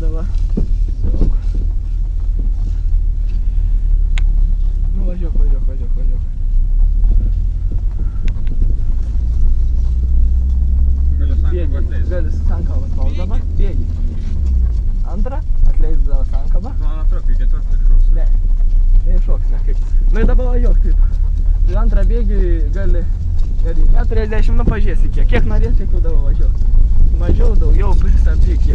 dabar. Nu, važiuok. Gali sankabą atvaus dabar, bėgi. Antrą, atleisdavo sankabą. Antrą, kai ketvirtą iššoks. Ne, neiššoks, ne kaip. Nu ir dabar važiuok taip. Tai antrą bėgi gali 40, nu pažiūrėsi kiek norėsi, tiek dabar važiuok. Mažiau, daugiau, visą priekį.